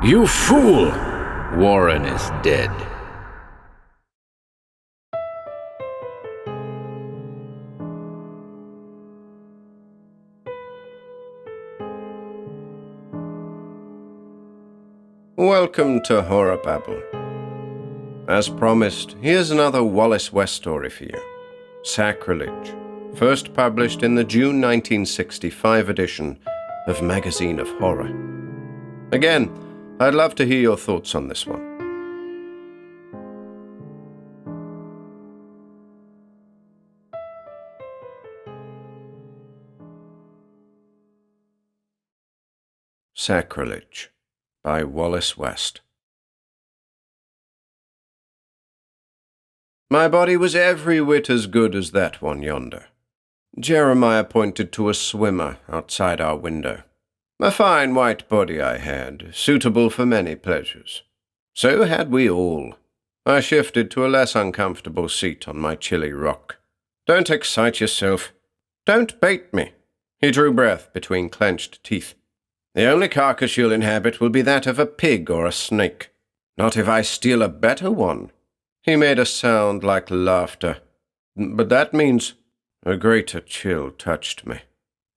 You fool! Warren is dead. Welcome to HorrorBabble. As promised, here's another Wallace West story for you. Sacrilege, first published in the June 1965 edition of Magazine of Horror. Again, I'd love to hear your thoughts on this one. Sacrilege by Wallace West. My body was every whit as good as that one yonder. Jeremiah pointed to a swimmer outside our window. A fine white body I had, suitable for many pleasures. So had we all. I shifted to a less uncomfortable seat on my chilly rock. Don't excite yourself. Don't bait me. He drew breath between clenched teeth. The only carcass you'll inhabit will be that of a pig or a snake. Not if I steal a better one. He made a sound like laughter. But that means a greater chill touched me.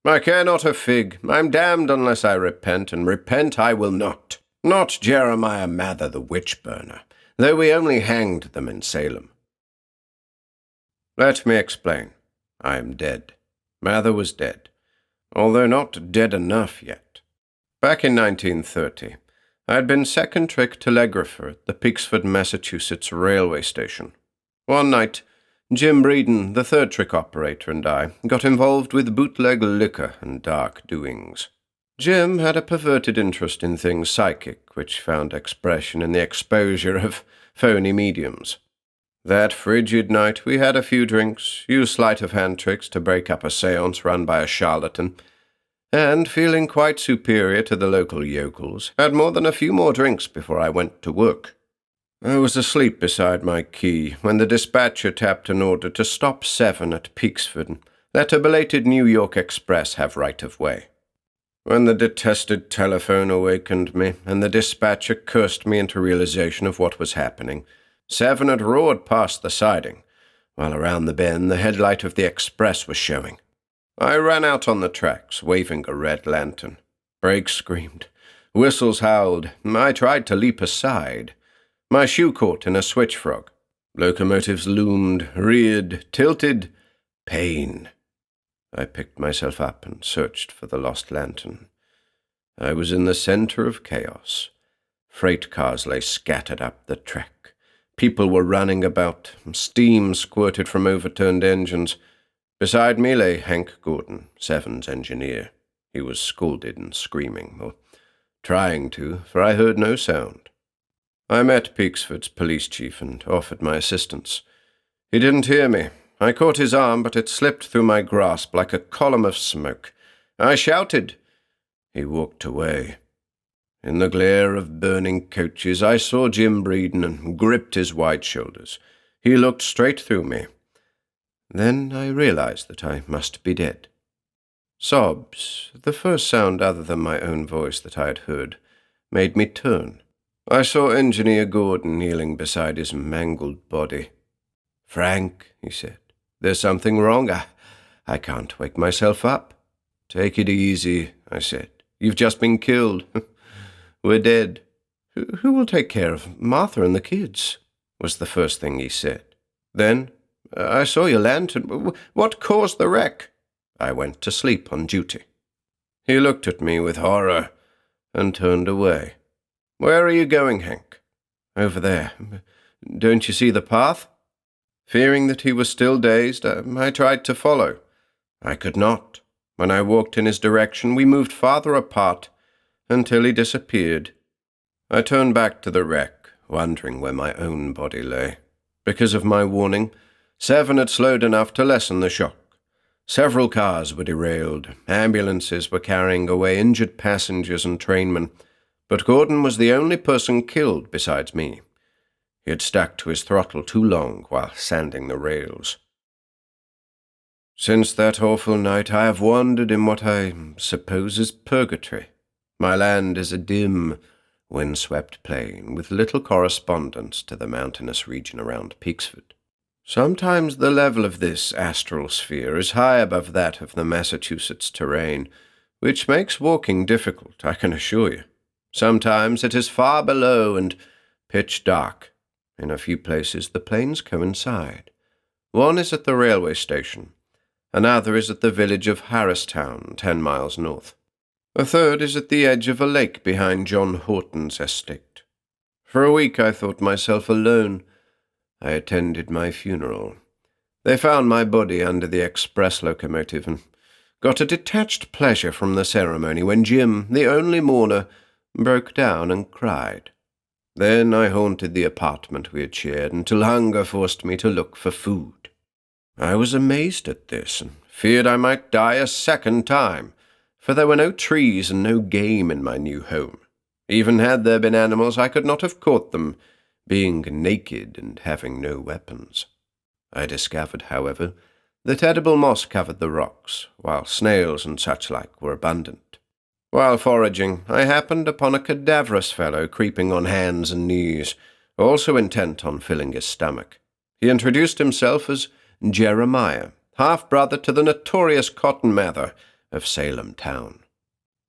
I care not a fig. I'm damned unless I repent, and repent I will not. Not Jeremiah Mather the witch-burner, though we only hanged them in Salem. Let me explain. I am dead. Mather was dead, although not dead enough yet. Back in 1930, I had been second trick telegrapher at the Peaksford, Massachusetts railway station. One night, Jim Breeden, the third trick operator, and I got involved with bootleg liquor and dark doings. Jim had a perverted interest in things psychic, which found expression in the exposure of phony mediums. That frigid night we had a few drinks, used sleight-of-hand tricks to break up a séance run by a charlatan, and, feeling quite superior to the local yokels, had more than a few more drinks before I went to work. I was asleep beside my key when the dispatcher tapped an order to stop 7 at Peaksford and let a belated New York express have right-of-way. When the detested telephone awakened me, and the dispatcher cursed me into realization of what was happening, 7 had roared past the siding, while around the bend the headlight of the express was showing. I ran out on the tracks, waving a red lantern. Brakes screamed. Whistles howled. I tried to leap aside. My shoe caught in a switch frog. Locomotives loomed, reared, tilted. Pain. I picked myself up and searched for the lost lantern. I was in the center of chaos. Freight cars lay scattered up the track. People were running about. Steam squirted from overturned engines. Beside me lay Hank Gordon, 7's engineer. He was scalded and screaming, or trying to, for I heard no sound. I met Peaksford's police chief and offered my assistance. He didn't hear me. I caught his arm, but it slipped through my grasp like a column of smoke. I shouted. He walked away. In the glare of burning coaches, I saw Jim Breeden and gripped his wide shoulders. He looked straight through me. Then I realized that I must be dead. Sobs, the first sound other than my own voice that I had heard, made me turn. I saw Engineer Gordon kneeling beside his mangled body. "Frank," he said, "there's something wrong. I can't wake myself up." "Take it easy," I said. "You've just been killed. We're dead." Who will take care of Martha and the kids?" was the first thing he said. Then, "I saw your lantern. What caused the wreck?" "I went to sleep on duty." He looked at me with horror and turned away. "Where are you going, Hank?" "Over there. Don't you see the path?" Fearing that he was still dazed, I tried to follow. I could not. When I walked in his direction, we moved farther apart until he disappeared. I turned back to the wreck, wondering where my own body lay. Because of my warning, 7 had slowed enough to lessen the shock. Several cars were derailed. Ambulances were carrying away injured passengers and trainmen, but Gordon was the only person killed besides me. He had stuck to his throttle too long while sanding the rails. Since that awful night, I have wandered in what I suppose is purgatory. My land is a dim, windswept plain with little correspondence to the mountainous region around Peaksford. Sometimes the level of this astral sphere is high above that of the Massachusetts terrain, which makes walking difficult, I can assure you. Sometimes it is far below and pitch dark. In a few places the plains coincide. One is at the railway station. Another is at the village of Harristown, 10 miles north. A third is at the edge of a lake behind John Horton's estate. For a week I thought myself alone. I attended my funeral. They found my body under the express locomotive and got a detached pleasure from the ceremony when Jim, the only mourner, broke down and cried. Then I haunted the apartment we had shared until hunger forced me to look for food. I was amazed at this and feared I might die a second time, for there were no trees and no game in my new home. Even had there been animals, I could not have caught them, being naked and having no weapons. I discovered, however, that edible moss covered the rocks, while snails and such like were abundant. While foraging, I happened upon a cadaverous fellow creeping on hands and knees, also intent on filling his stomach. He introduced himself as Jeremiah, half-brother to the notorious Cotton Mather of Salem town.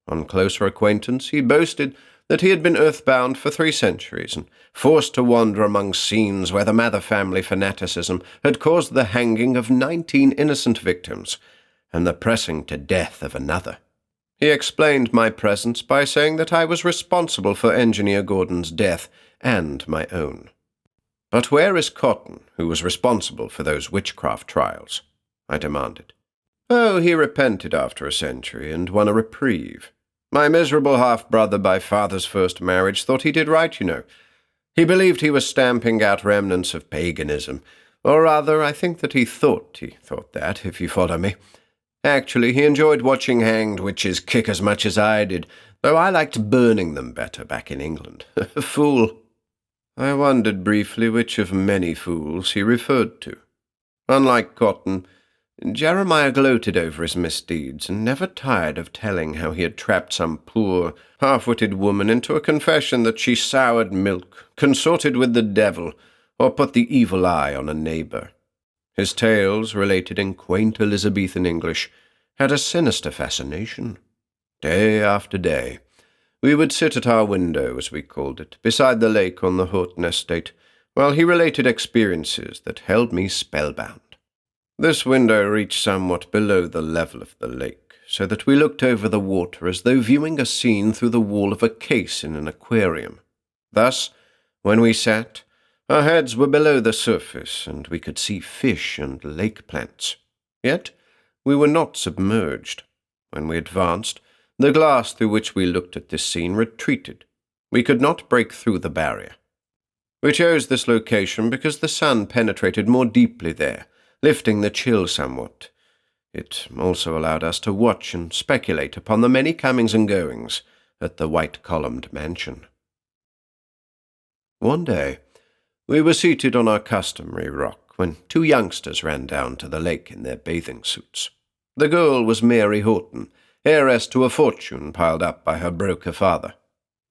On closer acquaintance, he boasted that he had been earthbound for 3 centuries and forced to wander among scenes where the Mather family fanaticism had caused the hanging of 19 innocent victims and the pressing to death of another. He explained my presence by saying that I was responsible for Engineer Gordon's death and my own. But where is Cotton, who was responsible for those witchcraft trials? I demanded. Oh, he repented after a century and won a reprieve. My miserable half-brother by father's first marriage thought he did right, you know. He believed he was stamping out remnants of paganism. Or rather, I think that he thought that, if you follow me. Actually, he enjoyed watching hanged witches kick as much as I did, though I liked burning them better back in England. A fool. I wondered briefly which of many fools he referred to. Unlike Cotton, Jeremiah gloated over his misdeeds and never tired of telling how he had trapped some poor, half-witted woman into a confession that she soured milk, consorted with the devil, or put the evil eye on a neighbour. His tales, related in quaint Elizabethan English, had a sinister fascination. Day after day, we would sit at our window, as we called it, beside the lake on the Horton estate, while he related experiences that held me spellbound. This window reached somewhat below the level of the lake, so that we looked over the water as though viewing a scene through the wall of a case in an aquarium. Thus, when we sat, our heads were below the surface, and we could see fish and lake plants. Yet we were not submerged. When we advanced, the glass through which we looked at this scene retreated. We could not break through the barrier. We chose this location because the sun penetrated more deeply there, lifting the chill somewhat. It also allowed us to watch and speculate upon the many comings and goings at the white-columned mansion. One day, we were seated on our customary rock when 2 youngsters ran down to the lake in their bathing suits. The girl was Mary Horton, heiress to a fortune piled up by her broker father.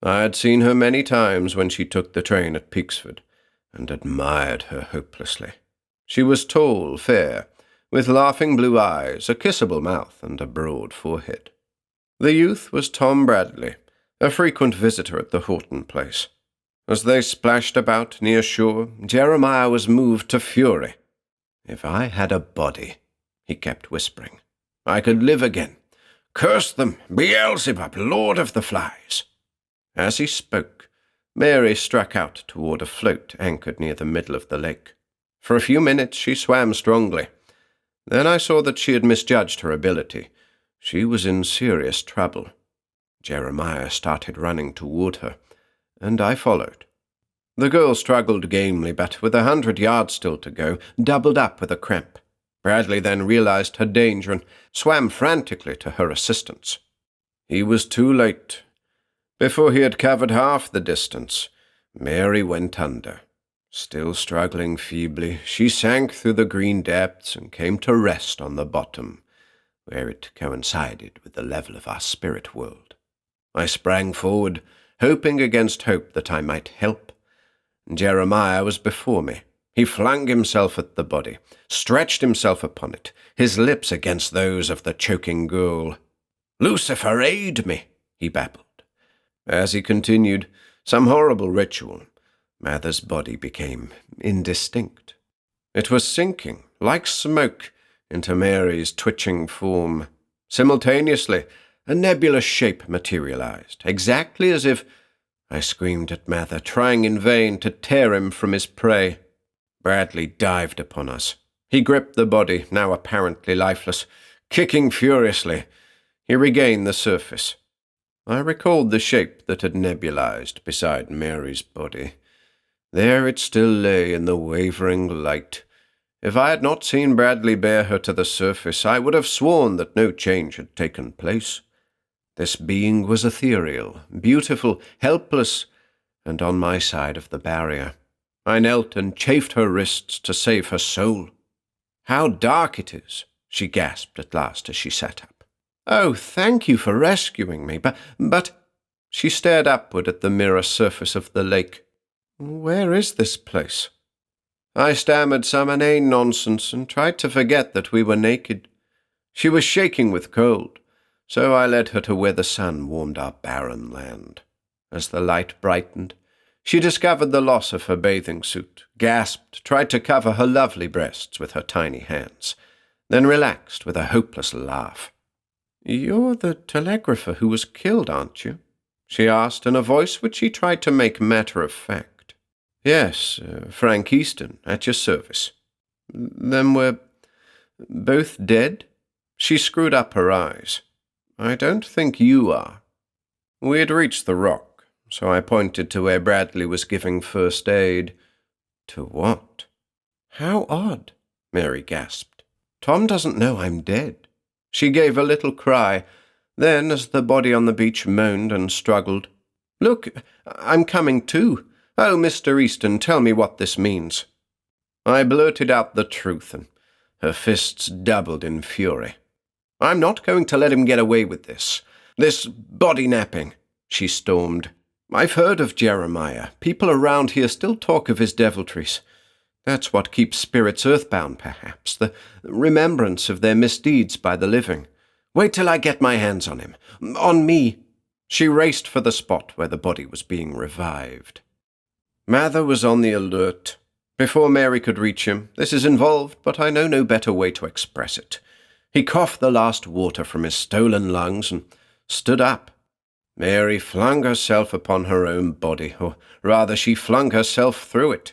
I had seen her many times when she took the train at Peaksford, and admired her hopelessly. She was tall, fair, with laughing blue eyes, a kissable mouth, and a broad forehead. The youth was Tom Bradley, a frequent visitor at the Horton place. As they splashed about near shore, Jeremiah was moved to fury. If I had a body, he kept whispering, I could live again. Curse them, Beelzebub, Lord of the Flies. As he spoke, Mary struck out toward a float anchored near the middle of the lake. For a few minutes she swam strongly. Then I saw that she had misjudged her ability. She was in serious trouble. Jeremiah started running toward her, and I followed. The girl struggled gamely, but with 100 yards still to go, doubled up with a cramp. Bradley then realized her danger and swam frantically to her assistance. He was too late. Before he had covered half the distance, Mary went under. Still struggling feebly, she sank through the green depths and came to rest on the bottom, where it coincided with the level of our spirit world. I sprang forward, hoping against hope that I might help. Jeremiah was before me. He flung himself at the body, stretched himself upon it, his lips against those of the choking girl. "Lucifer, aid me," he babbled. As he continued some horrible ritual, Mather's body became indistinct. It was sinking, like smoke, into Mary's twitching form. Simultaneously, a nebulous shape materialized, exactly as if— I screamed at Mather, trying in vain to tear him from his prey. Bradley dived upon us. He gripped the body, now apparently lifeless, kicking furiously. He regained the surface. I recalled the shape that had nebulized beside Mary's body. There it still lay in the wavering light. If I had not seen Bradley bear her to the surface, I would have sworn that no change had taken place. This being was ethereal, beautiful, helpless, and on my side of the barrier. I knelt and chafed her wrists to save her soul. "How dark it is," she gasped at last as she sat up. "Oh, thank you for rescuing me, but—" She stared upward at the mirror surface of the lake. "Where is this place?" I stammered some inane nonsense and tried to forget that we were naked. She was shaking with cold, so I led her to where the sun warmed our barren land. As the light brightened, she discovered the loss of her bathing suit, gasped, tried to cover her lovely breasts with her tiny hands, then relaxed with a hopeless laugh. "You're the telegrapher who was killed, aren't you?" she asked in a voice which she tried to make matter-of-fact. "Yes, Frank Easton, at your service." "Then we're both dead?" She screwed up her eyes. "I don't think you are." We had reached the rock, so I pointed to where Bradley was giving first aid. "To what?" "How odd," Mary gasped. "Tom doesn't know I'm dead." She gave a little cry. Then, as the body on the beach moaned and struggled, "Look, I'm coming too. Oh, Mr. Easton, tell me what this means." I blurted out the truth, and her fists doubled in fury. "I'm not going to let him get away with this. This body-napping," she stormed. "I've heard of Jeremiah. People around here still talk of his deviltries. That's what keeps spirits earthbound, perhaps, the remembrance of their misdeeds by the living. Wait till I get my hands on him. On me." She raced for the spot where the body was being revived. Mather was on the alert. Before Mary could reach him, "This is involved, but I know no better way to express it." He coughed the last water from his stolen lungs and stood up. Mary flung herself upon her own body, or rather she flung herself through it.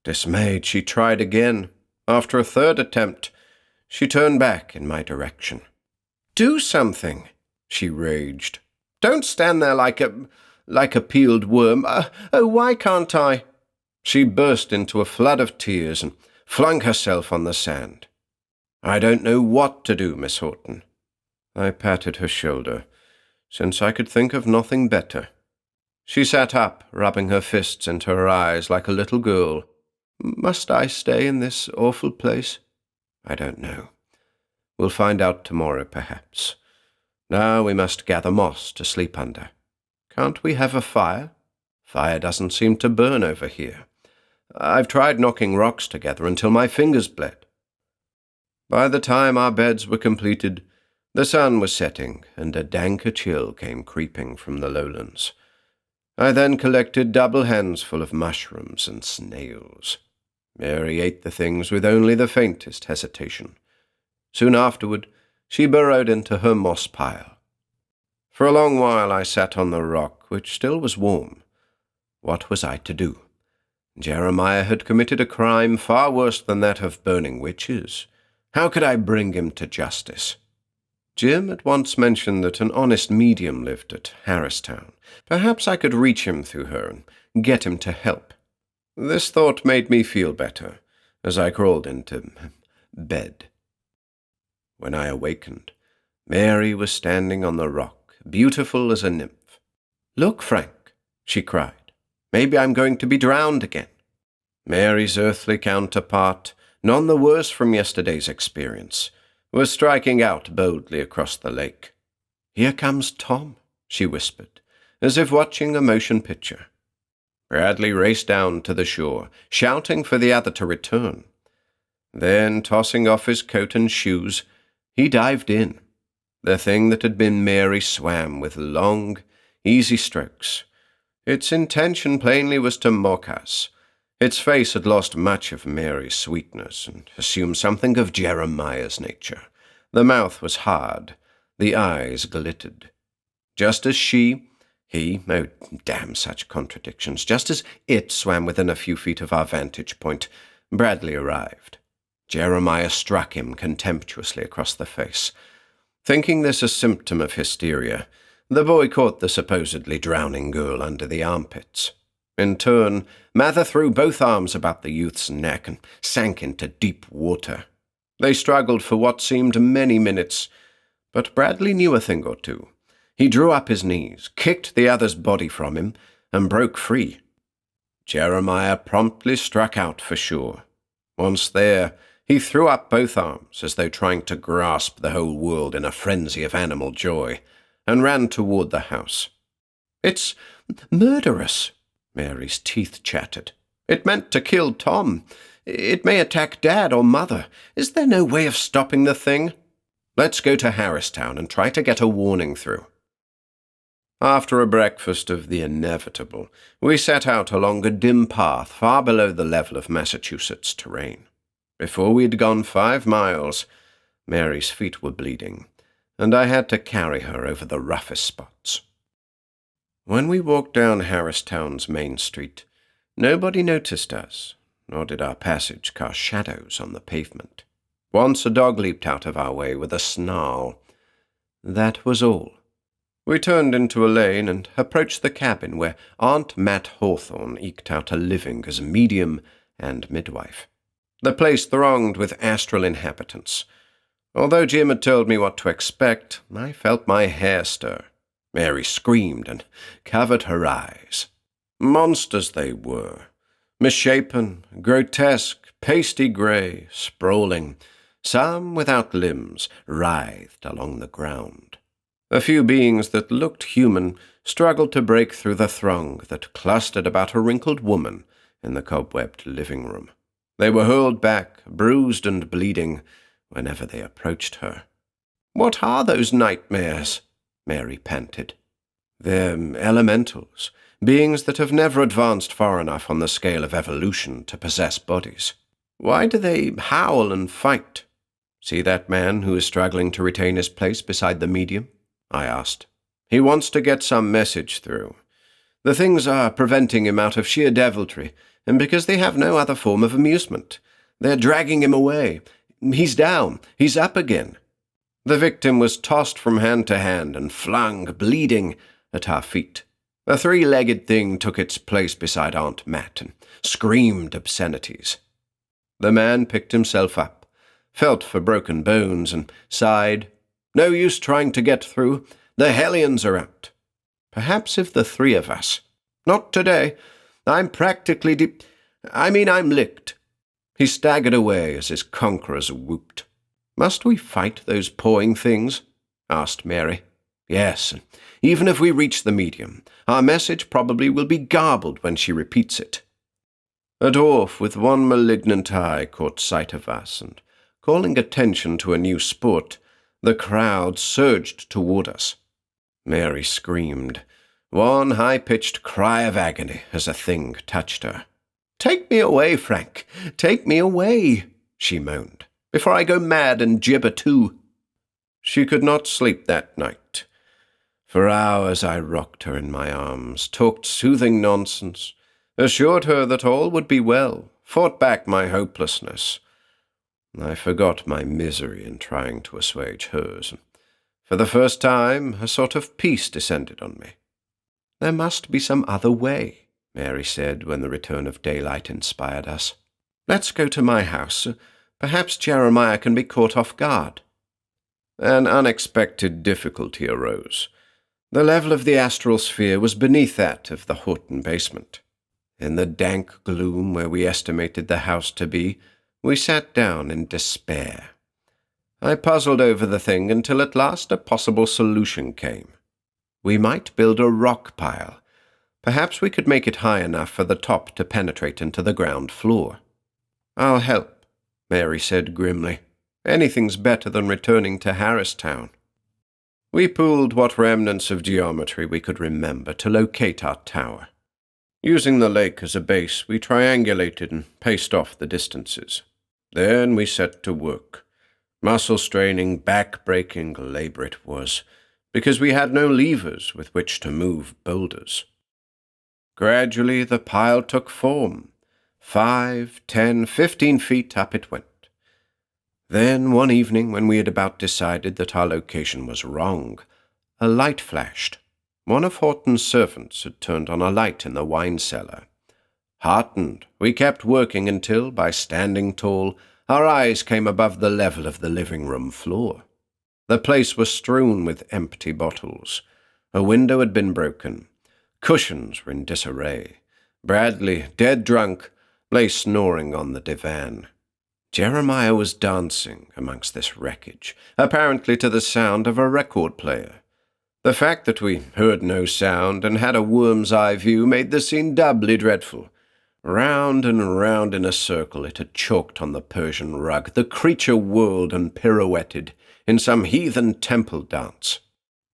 Dismayed, she tried again. After a third attempt, she turned back in my direction. "Do something," she raged. "Don't stand there like a peeled worm. Oh, why can't I?" She burst into a flood of tears and flung herself on the sand. "I don't know what to do, Miss Horton." I patted her shoulder, since I could think of nothing better. She sat up, rubbing her fists into her eyes like a little girl. "Must I stay in this awful place?" "I don't know. We'll find out tomorrow, perhaps. Now we must gather moss to sleep under. Can't we have a fire? Fire doesn't seem to burn over here. I've tried knocking rocks together until my fingers bled." By the time our beds were completed, the sun was setting, and a danker chill came creeping from the lowlands. I then collected double handsful of mushrooms and snails. Mary ate the things with only the faintest hesitation. Soon afterward, she burrowed into her moss pile. For a long while I sat on the rock, which still was warm. What was I to do? Jeremiah had committed a crime far worse than that of burning witches. How could I bring him to justice? Jim had once mentioned that an honest medium lived at Harristown. Perhaps I could reach him through her and get him to help. This thought made me feel better as I crawled into bed. When I awakened, Mary was standing on the rock, beautiful as a nymph. "Look, Frank," she cried. "Maybe I'm going to be drowned again." Mary's earthly counterpart, none the worse from yesterday's experience, was striking out boldly across the lake. "Here comes Tom," she whispered, as if watching a motion picture. Bradley raced down to the shore, shouting for the other to return. Then, tossing off his coat and shoes, he dived in. The thing that had been Mary swam with long, easy strokes. Its intention plainly was to mock us. Its face had lost much of Mary's sweetness and assumed something of Jeremiah's nature. The mouth was hard, the eyes glittered. Just as he, oh damn such contradictions, just as it swam within a few feet of our vantage point, Bradley arrived. Jeremiah struck him contemptuously across the face. Thinking this a symptom of hysteria, the boy caught the supposedly drowning girl under the armpits. In turn, Mather threw both arms about the youth's neck and sank into deep water. They struggled for what seemed many minutes, but Bradley knew a thing or two. He drew up his knees, kicked the other's body from him, and broke free. Jeremiah promptly struck out for shore. Once there, he threw up both arms as though trying to grasp the whole world in a frenzy of animal joy, and ran toward the house. "It's murderous," Mary's teeth chattered. "It meant to kill Tom. It may attack Dad or Mother. Is there no way of stopping the thing? Let's go to Harristown and try to get a warning through." After a breakfast of the inevitable, we set out along a dim path far below the level of Massachusetts terrain. Before we'd gone 5 miles, Mary's feet were bleeding, and I had to carry her over the roughest spots. When we walked down Harristown's main street, nobody noticed us, nor did our passage cast shadows on the pavement. Once a dog leaped out of our way with a snarl. That was all. We turned into a lane and approached the cabin where Aunt Matt Hawthorne eked out a living as medium and midwife. The place thronged with astral inhabitants. Although Jim had told me what to expect, I felt my hair stir. Mary screamed and covered her eyes. Monsters they were, misshapen, grotesque, pasty grey, sprawling, some without limbs, writhed along the ground. A few beings that looked human struggled to break through the throng that clustered about a wrinkled woman in the cobwebbed living room. They were hurled back, bruised and bleeding, whenever they approached her. "What are those nightmares?" Mary panted. "They're elementals, beings that have never advanced far enough on the scale of evolution to possess bodies. Why do they howl and fight? See that man who is struggling to retain his place beside the medium?" I asked. "He wants to get some message through. The things are preventing him out of sheer deviltry, and because they have no other form of amusement. They're dragging him away. He's down. He's up again." The victim was tossed from hand to hand and flung, bleeding, at our feet. A 3-legged thing took its place beside Aunt Matt and screamed obscenities. The man picked himself up, felt for broken bones, and sighed. "No use trying to get through. The hellions are out. Perhaps if the 3 of us—" "Not today. I'm practically I'm licked." He staggered away as his conquerors whooped. "Must we fight those pawing things?" asked Mary. "Yes, and even if we reach the medium, our message probably will be garbled when she repeats it." A dwarf with one malignant eye caught sight of us, and, calling attention to a new sport, the crowd surged toward us. Mary screamed, one high-pitched cry of agony as a thing touched her. "Take me away, Frank! Take me away!" she moaned, "before I go mad and gibber too." She could not sleep that night. For hours I rocked her in my arms, talked soothing nonsense, assured her that all would be well, fought back my hopelessness. I forgot my misery in trying to assuage hers, and for the first time a sort of peace descended on me. "There must be some other way," Mary said when the return of daylight inspired us. "Let's go to my house. Perhaps Jeremiah can be caught off guard." An unexpected difficulty arose. The level of the astral sphere was beneath that of the Horton basement. In the dank gloom where we estimated the house to be, we sat down in despair. I puzzled over the thing until at last a possible solution came. We might build a rock pile. Perhaps we could make it high enough for the top to penetrate into the ground floor. I'll help, Mary said grimly. Anything's better than returning to Harristown. We pooled what remnants of geometry we could remember to locate our tower. Using the lake as a base, we triangulated and paced off the distances. Then we set to work. Muscle-straining, back-breaking labor it was, because we had no levers with which to move boulders. Gradually the pile took form. 5, 10, 15 feet up it went. Then, one evening, when we had about decided that our location was wrong, a light flashed. One of Horton's servants had turned on a light in the wine cellar. Heartened, we kept working until, by standing tall, our eyes came above the level of the living room floor. The place was strewn with empty bottles. A window had been broken. Cushions were in disarray. Bradley, dead drunk, lay snoring on the divan. Jeremiah was dancing amongst this wreckage, apparently to the sound of a record player. The fact that we heard no sound and had a worm's eye view made the scene doubly dreadful. Round and round in a circle it had chalked on the Persian rug. The creature whirled and pirouetted in some heathen temple dance.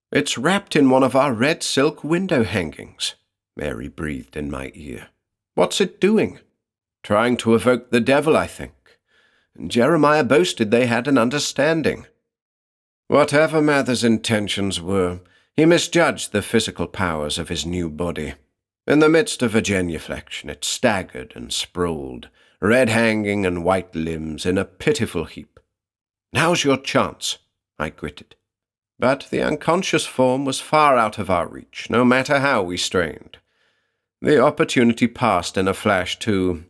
"It's wrapped in one of our red silk window hangings," Mary breathed in my ear. "What's it doing?" "Trying to evoke the devil, I think. Jeremiah boasted they had an understanding." Whatever Mather's intentions were, he misjudged the physical powers of his new body. In the midst of a genuflection, it staggered and sprawled, red hanging and white limbs in a pitiful heap. "Now's your chance," I gritted. But the unconscious form was far out of our reach, no matter how we strained. The opportunity passed in a flash, too.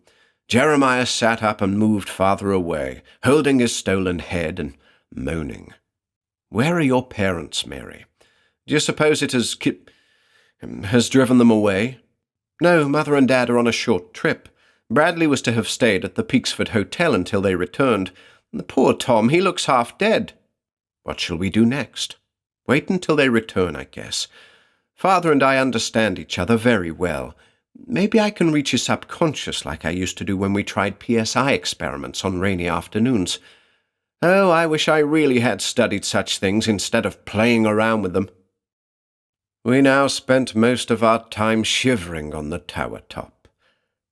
Jeremiah sat up and moved farther away, holding his stolen head and moaning. "Where are your parents, Mary? Do you suppose it has driven them away?" "No, Mother and Dad are on a short trip. Bradley was to have stayed at the Peaksford Hotel until they returned. The poor Tom, he looks half dead." "What shall we do next?" "Wait until they return, I guess. Father and I understand each other very well. Maybe I can reach his subconscious like I used to do when we tried PSI experiments on rainy afternoons. Oh, I wish I really had studied such things instead of playing around with them." We now spent most of our time shivering on the tower top.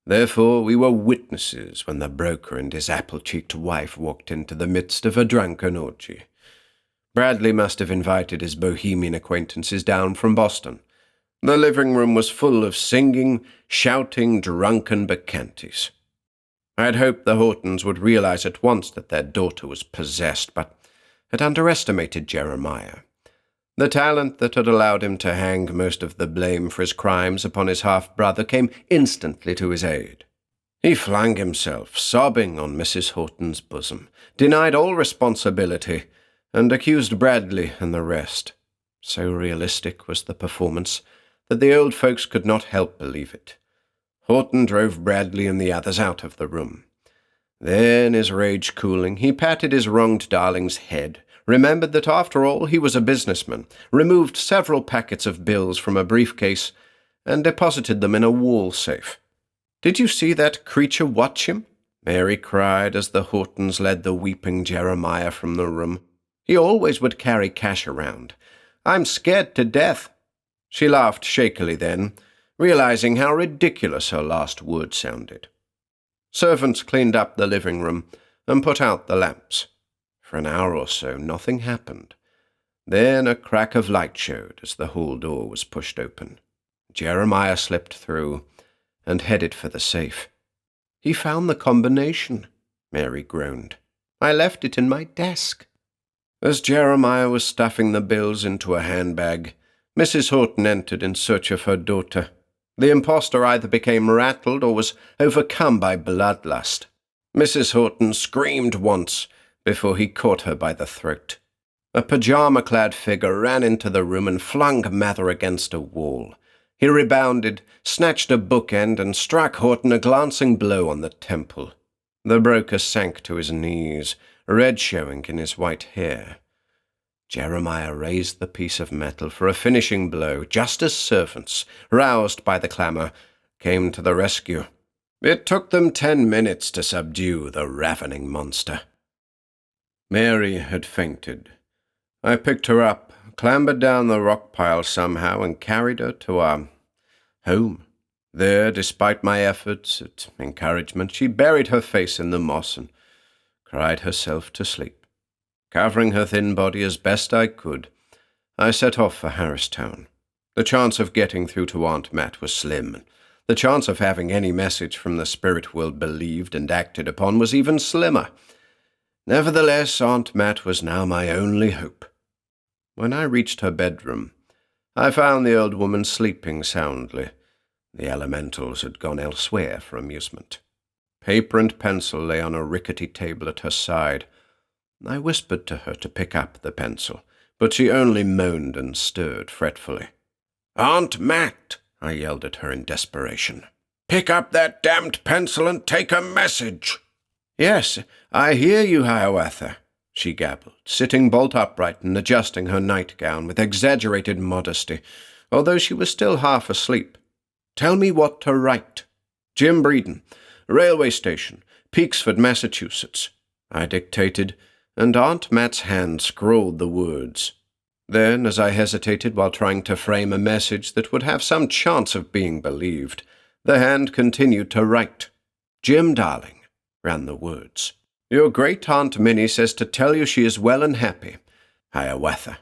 Therefore we were witnesses when the broker and his apple-cheeked wife walked into the midst of a drunken orgy. Bradley must have invited his bohemian acquaintances down from Boston. The living room was full of singing, shouting, drunken bacchantes. I had hoped the Hortons would realize at once that their daughter was possessed, but had underestimated Jeremiah. The talent that had allowed him to hang most of the blame for his crimes upon his half-brother came instantly to his aid. He flung himself, sobbing, on Mrs. Horton's bosom, denied all responsibility, and accused Bradley and the rest. So realistic was the performance that the old folks could not help believe it. Horton drove Bradley and the others out of the room. Then, his rage cooling, he patted his wronged darling's head, remembered that after all he was a businessman, removed several packets of bills from a briefcase, and deposited them in a wall safe. "Did you see that creature watch him?" Mary cried as the Hortons led the weeping Jeremiah from the room. "He always would carry cash around. I'm scared to death." She laughed shakily then, realizing how ridiculous her last word sounded. Servants cleaned up the living room and put out the lamps. For an hour or so nothing happened. Then a crack of light showed as the hall door was pushed open. Jeremiah slipped through and headed for the safe. "He found the combination," Mary groaned. "I left it in my desk." As Jeremiah was stuffing the bills into a handbag, Mrs. Horton entered in search of her daughter. The impostor either became rattled or was overcome by bloodlust. Mrs. Horton screamed once before he caught her by the throat. A pajama-clad figure ran into the room and flung Mather against a wall. He rebounded, snatched a bookend, and struck Horton a glancing blow on the temple. The broker sank to his knees, red showing in his white hair. Jeremiah raised the piece of metal for a finishing blow just as servants, roused by the clamour, came to the rescue. It took them 10 minutes to subdue the ravening monster. Mary had fainted. I picked her up, clambered down the rock pile somehow, and carried her to our home. There, despite my efforts at encouragement, she buried her face in the moss and cried herself to sleep. Covering her thin body as best I could, I set off for Harristown. The chance of getting through to Aunt Mat was slim, and the chance of having any message from the spirit world believed and acted upon was even slimmer. Nevertheless, Aunt Mat was now my only hope. When I reached her bedroom, I found the old woman sleeping soundly. The elementals had gone elsewhere for amusement. Paper and pencil lay on a rickety table at her side. I whispered to her to pick up the pencil, but she only moaned and stirred fretfully. "Aunt Mat!" I yelled at her in desperation. "Pick up that damned pencil and take a message!" "Yes, I hear you, Hiawatha," she gabbled, sitting bolt upright and adjusting her nightgown with exaggerated modesty, although she was still half asleep. "Tell me what to write." "Jim Breeden, railway station, Peaksford, Massachusetts," I dictated, and Aunt Mat's hand scrawled the words. Then, as I hesitated while trying to frame a message that would have some chance of being believed, the hand continued to write. "Jim, darling," ran the words. "Your great-aunt Minnie says to tell you she is well and happy. Hiawatha."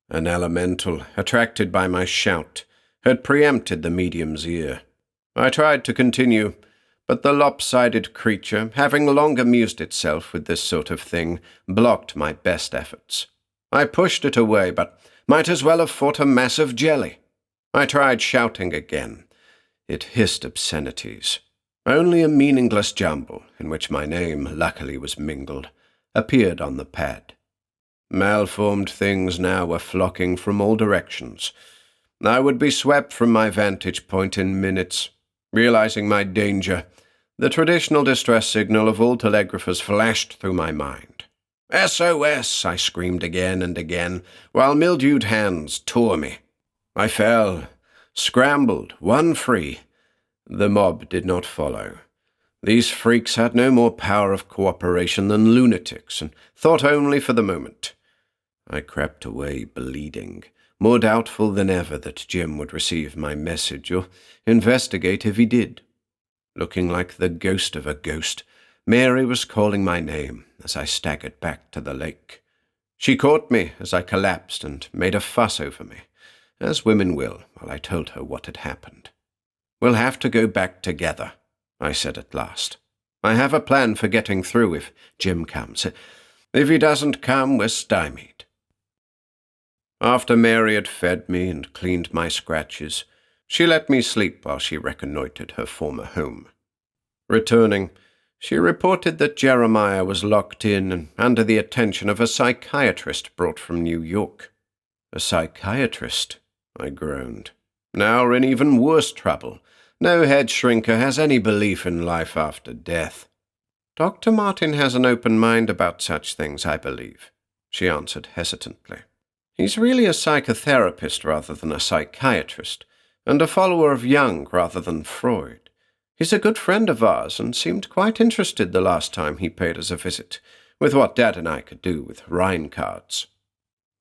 An elemental, attracted by my shout, had preempted the medium's ear. I tried to continue, but the lopsided creature, having long amused itself with this sort of thing, blocked my best efforts. I pushed it away, but might as well have fought a mass of jelly. I tried shouting again. It hissed obscenities. Only a meaningless jumble, in which my name, luckily, was mingled, appeared on the pad. Malformed things now were flocking from all directions. I would be swept from my vantage point in minutes. Realizing my danger, the traditional distress signal of all telegraphers flashed through my mind. "SOS!" I screamed again and again, while mildewed hands tore me. I fell, scrambled, won free. The mob did not follow. These freaks had no more power of cooperation than lunatics, and thought only for the moment. I crept away, bleeding, more doubtful than ever that Jim would receive my message or investigate if he did. Looking like the ghost of a ghost, Mary was calling my name as I staggered back to the lake. She caught me as I collapsed and made a fuss over me, as women will, while I told her what had happened. "We'll have to go back together," I said at last. "I have a plan for getting through if Jim comes. If he doesn't come, we're stymied." After Mary had fed me and cleaned my scratches, she let me sleep while she reconnoitered her former home. Returning, she reported that Jeremiah was locked in and under the attention of a psychiatrist brought from New York. "A psychiatrist?" I groaned. "Now we're in even worse trouble. No head shrinker has any belief in life after death." "Dr. Martin has an open mind about such things, I believe," she answered hesitantly. "He's really a psychotherapist rather than a psychiatrist, and a follower of Jung rather than Freud. He's a good friend of ours and seemed quite interested the last time he paid us a visit, with what Dad and I could do with Rhine cards."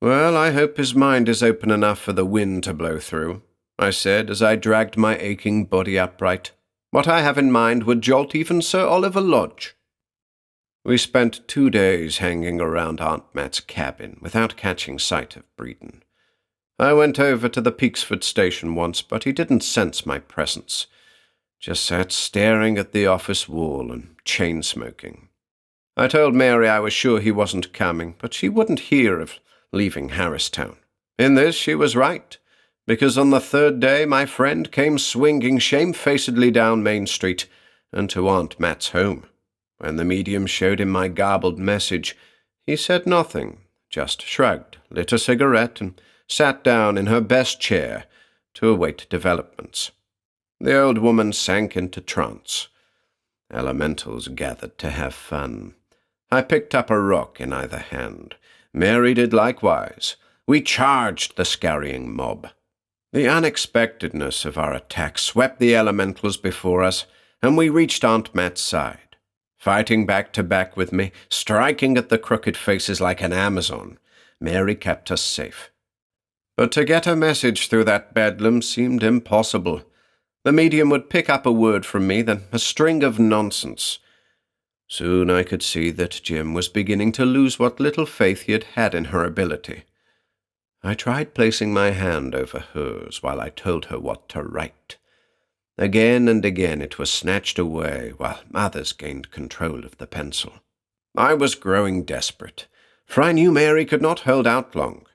"Well, I hope his mind is open enough for the wind to blow through," I said as I dragged my aching body upright. "What I have in mind would jolt even Sir Oliver Lodge." We spent 2 days hanging around Aunt Mat's cabin without catching sight of Breeden. I went over to the Peaksford station once, but he didn't sense my presence. Just sat staring at the office wall and chain-smoking. I told Mary I was sure he wasn't coming, but she wouldn't hear of leaving Harristown. In this she was right, because on the 3rd day my friend came swinging shamefacedly down Main Street and to Aunt Mat's home. When the medium showed him my garbled message, he said nothing, just shrugged, lit a cigarette, and sat down in her best chair to await developments. The old woman sank into trance. Elementals gathered to have fun. I picked up a rock in either hand, Mary did likewise. We charged the scurrying mob. The unexpectedness of our attack swept the elementals before us, and we reached Aunt Mat's side. Fighting back to back with me, striking at the crooked faces like an Amazon, Mary kept us safe. But to get a message through that bedlam seemed impossible. The medium would pick up a word from me, then a string of nonsense. Soon I could see that Jim was beginning to lose what little faith he had had in her ability. I tried placing my hand over hers while I told her what to write. Again and again it was snatched away while others gained control of the pencil. I was growing desperate, for I knew Mary could not hold out long.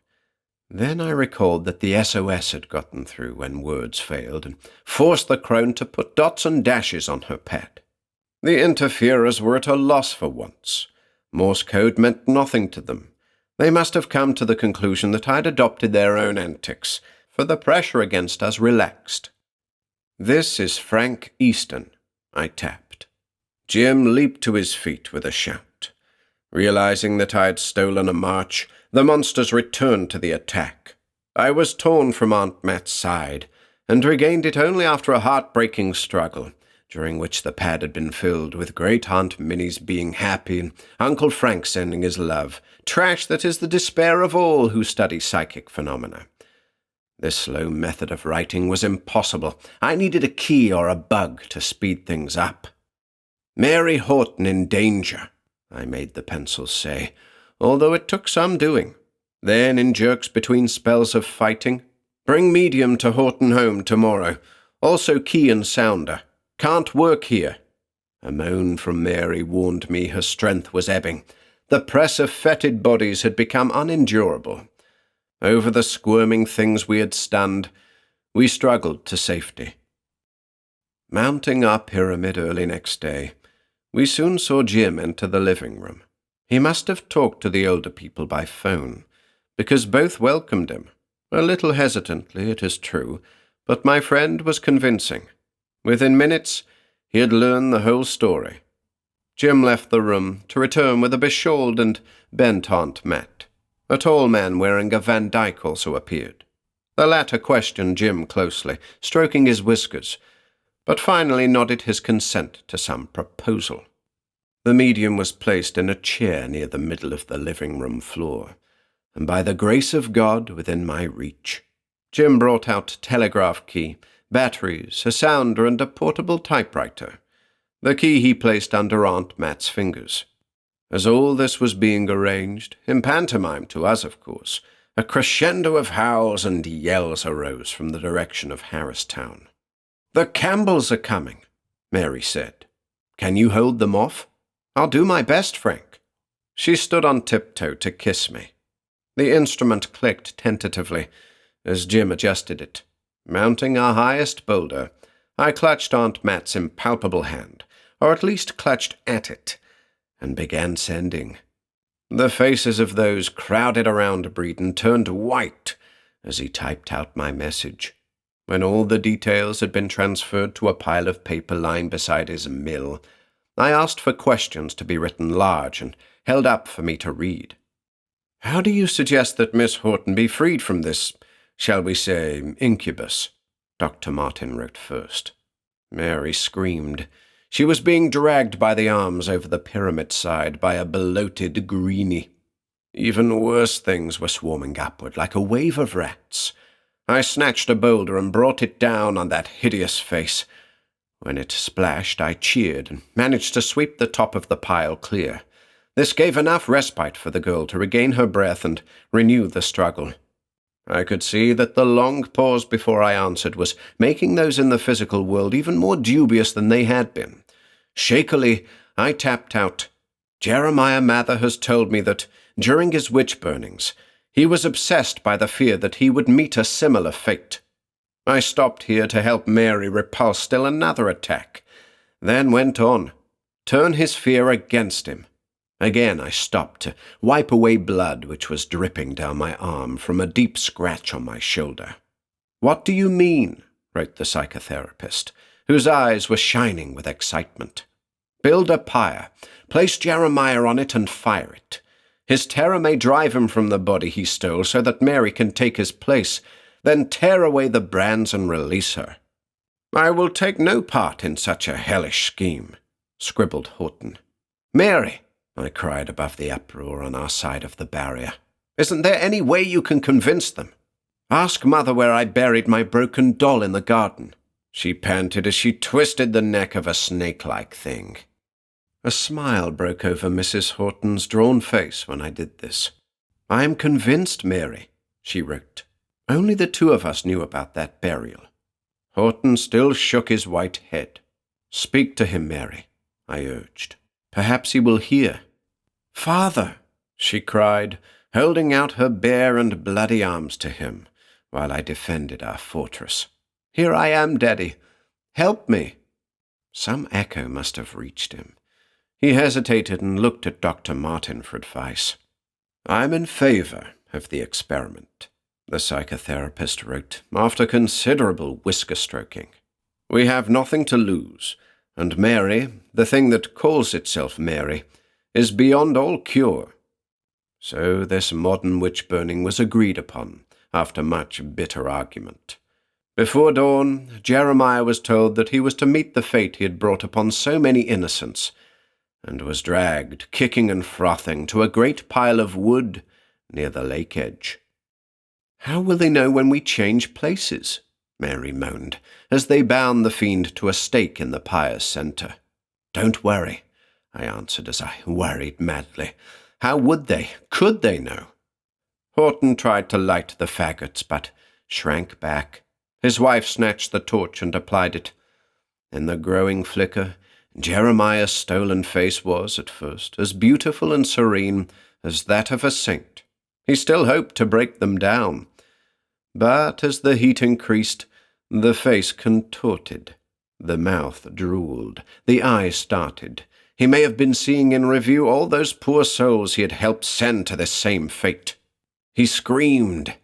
Then I recalled that the SOS had gotten through when words failed and forced the crone to put dots and dashes on her pad. The interferers were at a loss for once. Morse code meant nothing to them. They must have come to the conclusion that I'd adopted their own antics, for the pressure against us relaxed. "This is Frank Easton," I tapped. Jim leaped to his feet with a shout. Realizing that I had stolen a march, the monsters returned to the attack. I was torn from Aunt Mat's side, and regained it only after a heartbreaking struggle, during which the pad had been filled with Great Aunt Minnie's being happy and Uncle Frank sending his love, trash that is the despair of all who study psychic phenomena. This slow method of writing was impossible. I needed a key or a bug to speed things up. "Mary Horton in danger," I made the pencil say, although it took some doing. Then, in jerks between spells of fighting, "Bring medium to Horton home tomorrow. Also key and sounder. Can't work here." A moan from Mary warned me her strength was ebbing. The press of fetid bodies had become unendurable. Over the squirming things we had stunned, we struggled to safety. Mounting our pyramid early next day, we soon saw Jim enter the living room. He must have talked to the older people by phone, because both welcomed him. A little hesitantly, it is true, but my friend was convincing. Within minutes, he had learned the whole story. Jim left the room to return with a beshawled and bent Aunt Mat. A tall man wearing a Van Dyke also appeared. The latter questioned Jim closely, stroking his whiskers, but finally nodded his consent to some proposal. The medium was placed in a chair near the middle of the living room floor, and by the grace of God within my reach, Jim brought out telegraph key, batteries, a sounder, and a portable typewriter. The key he placed under Aunt Mat's fingers. As all this was being arranged, in pantomime to us, of course, a crescendo of howls and yells arose from the direction of Harristown. "The Campbells are coming," Mary said. "Can you hold them off?" "I'll do my best, Frank." She stood on tiptoe to kiss me. The instrument clicked tentatively as Jim adjusted it. Mounting our highest boulder, I clutched Aunt Mat's impalpable hand, or at least clutched at it, and began sending. The faces of those crowded around Breeden turned white as he typed out my message. When all the details had been transferred to a pile of paper lying beside his mill, I asked for questions to be written large and held up for me to read. "How do you suggest that Miss Horton be freed from this, shall we say, incubus?" Dr. Martin wrote first. Mary screamed. She was being dragged by the arms over the pyramid side by a bloated greenie. Even worse things were swarming upward like a wave of rats. I snatched a boulder and brought it down on that hideous face. When it splashed, I cheered and managed to sweep the top of the pile clear. This gave enough respite for the girl to regain her breath and renew the struggle. I could see that the long pause before I answered was making those in the physical world even more dubious than they had been. Shakily, I tapped out, "Jeremiah Mather has told me that, during his witch burnings, he was obsessed by the fear that he would meet a similar fate." I stopped here to help Mary repulse still another attack, then went on, turn his fear against him. Again I stopped to wipe away blood which was dripping down my arm from a deep scratch on my shoulder. "What do you mean?" wrote the psychotherapist, whose eyes were shining with excitement. "Build a pyre, place Jeremiah on it and fire it. His terror may drive him from the body he stole so that Mary can take his place, then tear away the brands and release her. I will take no part in such a hellish scheme, scribbled Horton. Mary, I cried above the uproar on our side of the barrier, isn't there any way you can convince them? Ask Mother where I buried my broken doll in the garden. She panted as she twisted the neck of a snake-like thing. A smile broke over Mrs. Horton's drawn face when I did this. I am convinced, Mary, she wrote. Only the two of us knew about that burial. Horton still shook his white head. Speak to him, Mary, I urged. Perhaps he will hear. Father, she cried, holding out her bare and bloody arms to him, while I defended our fortress. Here I am, Daddy. Help me. Some echo must have reached him. He hesitated and looked at Dr. Martin for advice. I'm in favor of the experiment, the psychotherapist wrote, after considerable whisker-stroking. We have nothing to lose, and Mary, the thing that calls itself Mary, is beyond all cure. So this modern witch-burning was agreed upon, after much bitter argument. Before dawn, Jeremiah was told that he was to meet the fate he had brought upon so many innocents, and was dragged, kicking and frothing, to a great pile of wood near the lake edge. How will they know when we change places? Mary moaned, as they bound the fiend to a stake in the pire's centre. Don't worry, I answered as I worried madly. How would they, could they know? Horton tried to light the faggots, but shrank back. His wife snatched the torch and applied it. In the growing flicker, Jeremiah's stolen face was, at first, as beautiful and serene as that of a saint. He still hoped to break them down. But as the heat increased, the face contorted. The mouth drooled. The eyes started. He may have been seeing in review all those poor souls he had helped send to this same fate. He screamed.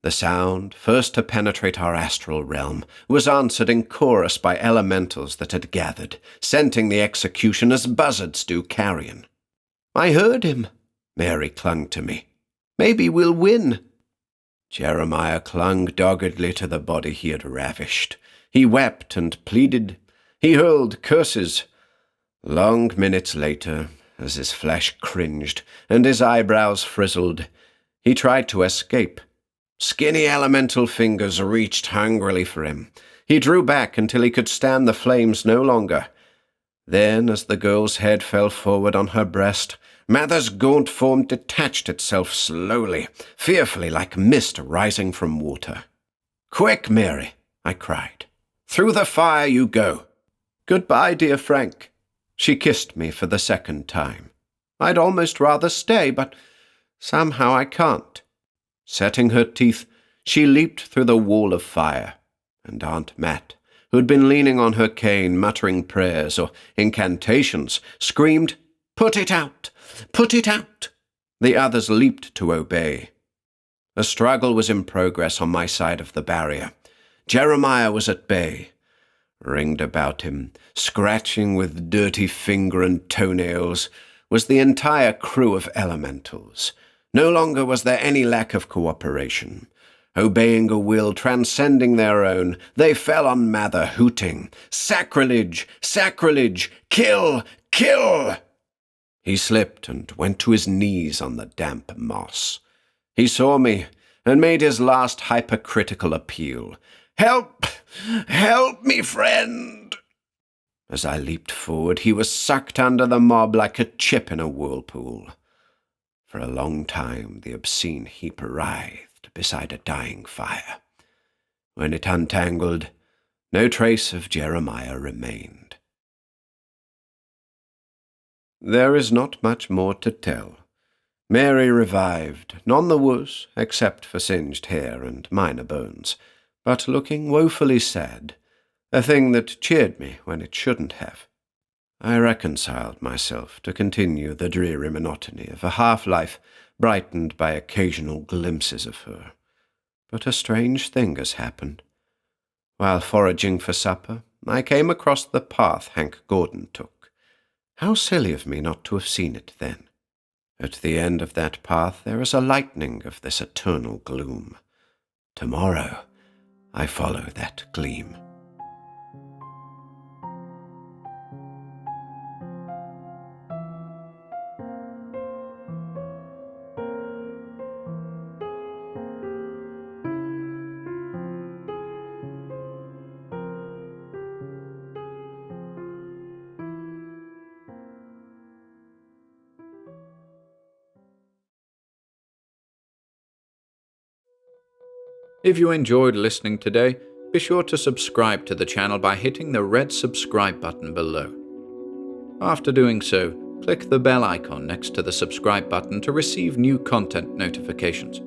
The sound, first to penetrate our astral realm, was answered in chorus by elementals that had gathered, scenting the execution as buzzards do carrion. I heard him. Mary clung to me. Maybe we'll win. Jeremiah clung doggedly to the body he had ravished. He wept and pleaded. He hurled curses. Long minutes later, as his flesh cringed and his eyebrows frizzled, he tried to escape. Skinny elemental fingers reached hungrily for him. He drew back until he could stand the flames no longer. Then, as the girl's head fell forward on her breast, Mather's gaunt form detached itself slowly, fearfully like mist rising from water. Quick, Mary, I cried. Through the fire you go. Goodbye, dear Frank. She kissed me for the second time. I'd almost rather stay, but somehow I can't. Setting her teeth, she leaped through the wall of fire, and Aunt Mat, who had been leaning on her cane, muttering prayers or incantations, screamed, "Put it out! Put it out!" The others leaped to obey. A struggle was in progress on my side of the barrier. Jeremiah was at bay. Ringed about him, scratching with dirty finger and toenails, was the entire crew of elementals. No longer was there any lack of cooperation. Obeying a will transcending their own, they fell on Mather, hooting, "Sacrilege! Sacrilege! Kill! Kill!" He slipped and went to his knees on the damp moss. He saw me and made his last hypercritical appeal. "Help! Help me, friend!" As I leaped forward, he was sucked under the mob like a chip in a whirlpool. For a long time the obscene heap writhed beside a dying fire. When it untangled, no trace of Jeremiah remained. There is not much more to tell. Mary revived, none the worse, except for singed hair and minor burns, but looking woefully sad, a thing that cheered me when it shouldn't have. I reconciled myself to continue the dreary monotony of a half-life brightened by occasional glimpses of her. But a strange thing has happened. While foraging for supper, I came across the path Hank Gordon took. How silly of me not to have seen it then. At the end of that path there is a lightening of this eternal gloom. Tomorrow I follow that gleam. If you enjoyed listening today, be sure to subscribe to the channel by hitting the red subscribe button below. After doing so, click the bell icon next to the subscribe button to receive new content notifications.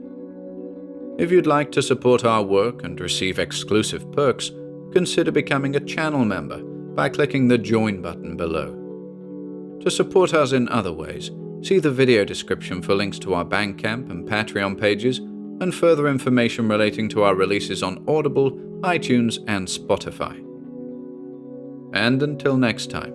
If you'd like to support our work and receive exclusive perks, consider becoming a channel member by clicking the join button below. To support us in other ways, see the video description for links to our Bandcamp and Patreon pages and further information relating to our releases on Audible, iTunes, and Spotify. And until next time,